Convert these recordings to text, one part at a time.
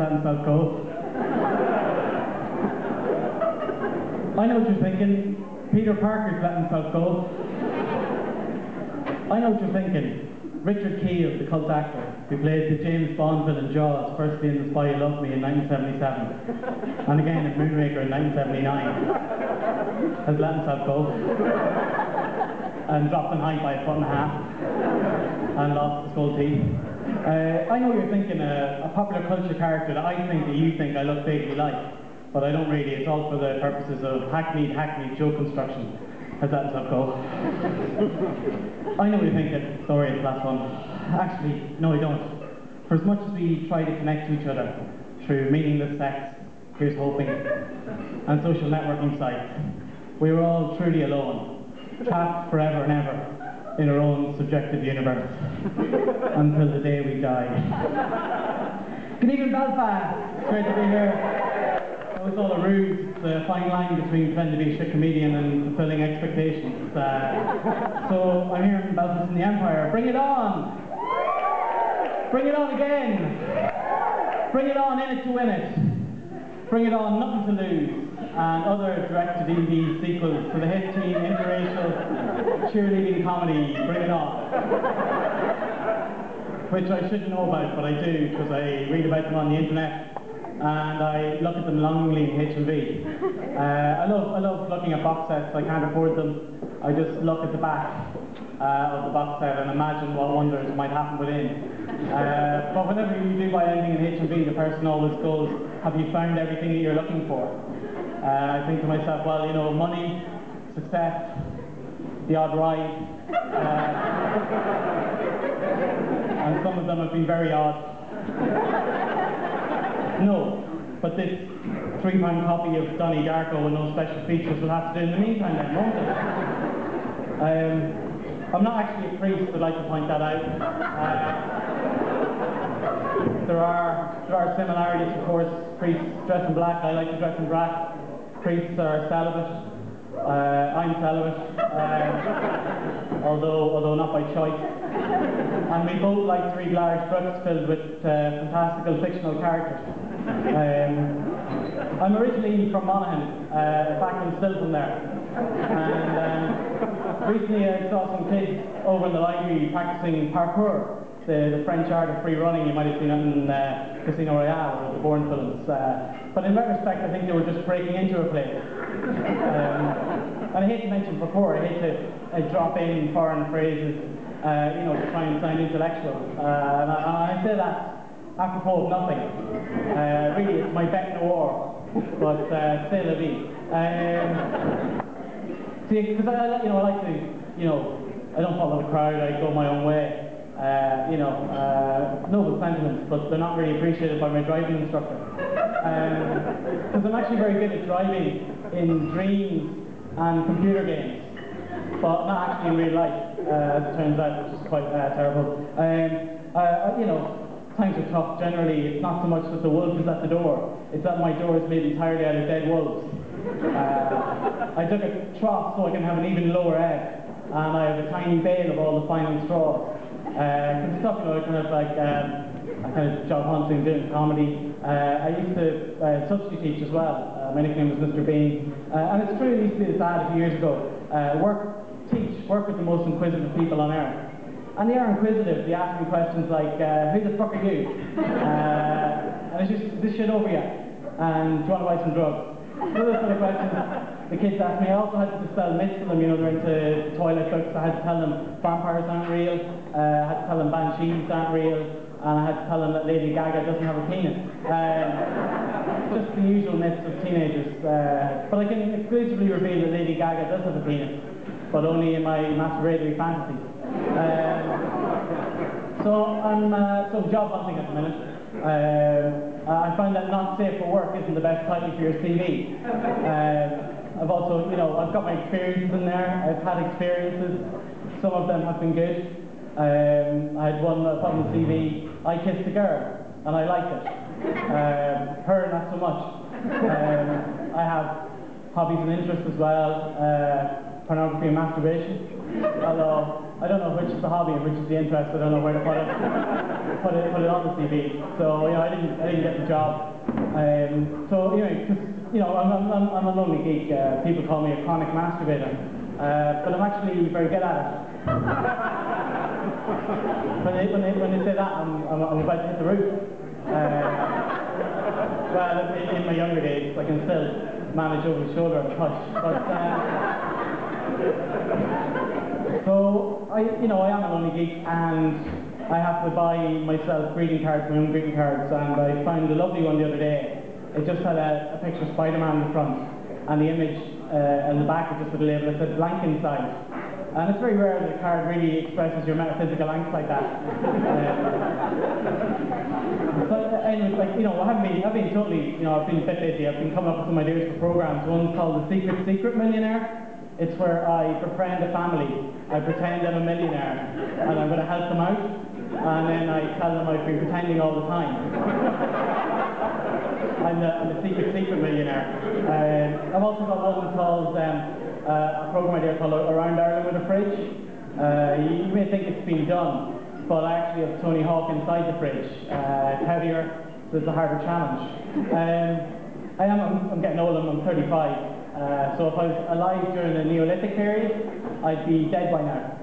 letting himself go. I know what you're thinking. Peter Parker's letting himself go. I know what you're thinking. Richard Keel, the cult actor, who played the James Bond villain Jaws, firstly in The Spy Who Loved Me in 1977, and again in Moonraker in 1979, has let himself go, and dropped in height by 1.5 foot, and lost his gold teeth. I know you're thinking a popular culture character that I think that you think I look vaguely like, but I don't really. It's all for the purposes of hackneyed joke construction. Has let himself go. I know what you're thinking. Sorry, it's the last one. Actually, no, I don't. For as much as we try to connect to each other through meaningless sex, here's hoping, and social networking sites, we are all truly alone, trapped forever and ever in our own subjective universe, until the day we die. Good evening, Belfast. It's great to be here. It was all a ruse. It's a fine line between pretending to be a shit comedian and fulfilling expectations. So I'm here in Belfast in the Empire. Bring it on! Bring it on again! Bring it on, in it to win it! Bring it on, nothing to lose! And other direct-to-DVD sequels to the hit teen interracial cheerleading comedy, Bring It On. Which I shouldn't know about, but I do, because I read about them on the internet. And I look at them longingly in HMV. I love looking at box sets. I can't afford them. I just look at the back of the box set and imagine what wonders might happen within. But whenever you do buy anything in HMV, the person always goes, have you found everything that you're looking for? I think to myself, well, you know, money, success, the odd ride, and some of them have been very odd. No, but this 3-pound copy of Donnie Darko with no special features will have to do in the meantime then, won't it? I'm not actually a priest, I'd like to point that out. There are similarities, of course. Priests dress in black, I like to dress in black. Priests are celibate. I'm celibate, although not by choice. And we both like to read large books filled with fantastical fictional characters. I'm originally from Monaghan, in fact I'm still from there. And recently I saw some kids over in the library practicing parkour, the French art of free running. You might have seen it in Casino Royale or the Bourne films. But in retrospect I think they were just breaking into a place. And I hate to mention parkour, I hate to drop in foreign phrases, you know, to try and sound intellectual. And I say that apropos of nothing. Really, it's my bet noir, but c'est la vie. See, because I like to, you know, I don't follow the crowd, I go my own way. You know, noble sentiments, but they're not really appreciated by my driving instructor. Because I'm actually very good at driving in dreams and computer games, but not actually in real life, as it turns out, which is quite terrible. You know, times are tough generally. It's not so much that the wolf is at the door, it's that my door is made entirely out of dead wolves. I dug a trough so I can have an even lower egg, and I have a tiny bale of all the final straws. Some stuff, you know, kind of like job hunting, doing comedy. I used to substitute teach as well. My nickname was Mr. Bean. And it's true, it used to be this ad a few years ago. Work with the most inquisitive people on earth. And they are inquisitive. They ask me questions like, who the fuck are you? And it's just, is this shit over yet? And do you want to buy some drugs? Those sort of questions the kids ask me. I also had to dispel myths to them. You know, they're into toilet books. I had to tell them vampires aren't real. I had to tell them banshees aren't real. And I had to tell them that Lady Gaga doesn't have a penis. Just the usual myths of teenagers. But I can exclusively reveal that Lady Gaga does have a penis, but only in my masturbatory fantasies. So I'm job hunting at the minute. I find that not safe for work isn't the best title for your CV. I've also, you know, I've got my experiences in there. I've had experiences. Some of them have been good. I had one up on the CV, I kissed a girl, and I liked it. Her, not so much. I have hobbies and interests as well, pornography and masturbation. Although I don't know which is the hobby and which is the interest. I don't know where to put it, put it on the CV. So I didn't get the job. So anyway, I'm a lonely geek. People call me a chronic masturbator, but I'm actually very good at it. When they say that, I'm about to hit the roof. Well, in my younger days, I can still manage over the shoulder and touch. But so I am a lonely geek, and I have to buy myself greeting cards, my own greeting cards, and I found a lovely one the other day. It just had a picture of Spider-Man in the front, and the image in the back it just had a label that said blank inside. And it's very rare that a card really expresses your metaphysical angst like that. But anyway, I've been totally, I've been a bit busy. I've been coming up with some ideas for programs. One's called The Secret Millionaire. It's where I befriend a family. I pretend I'm a millionaire, and I'm going to help them out, and then I tell them I've been pretending all the time. I'm the secret millionaire. I've also got one called a program idea called Around Ireland with a Fridge. You may think it's been done, but I actually have Tony Hawk inside the fridge. It's heavier, so it's a harder challenge. I'm getting old. I'm 35. So if I was alive during the Neolithic period, I'd be dead by now.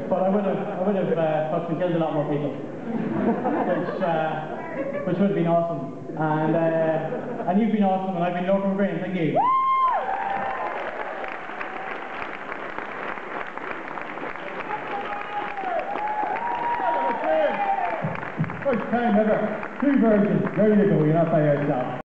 But I would have fucked and killed a lot more people, which would have been awesome. And you've been awesome, and I've been Lorcan McGrane. Thank you. First time ever. 2 versions. There you go. You're not by yourself.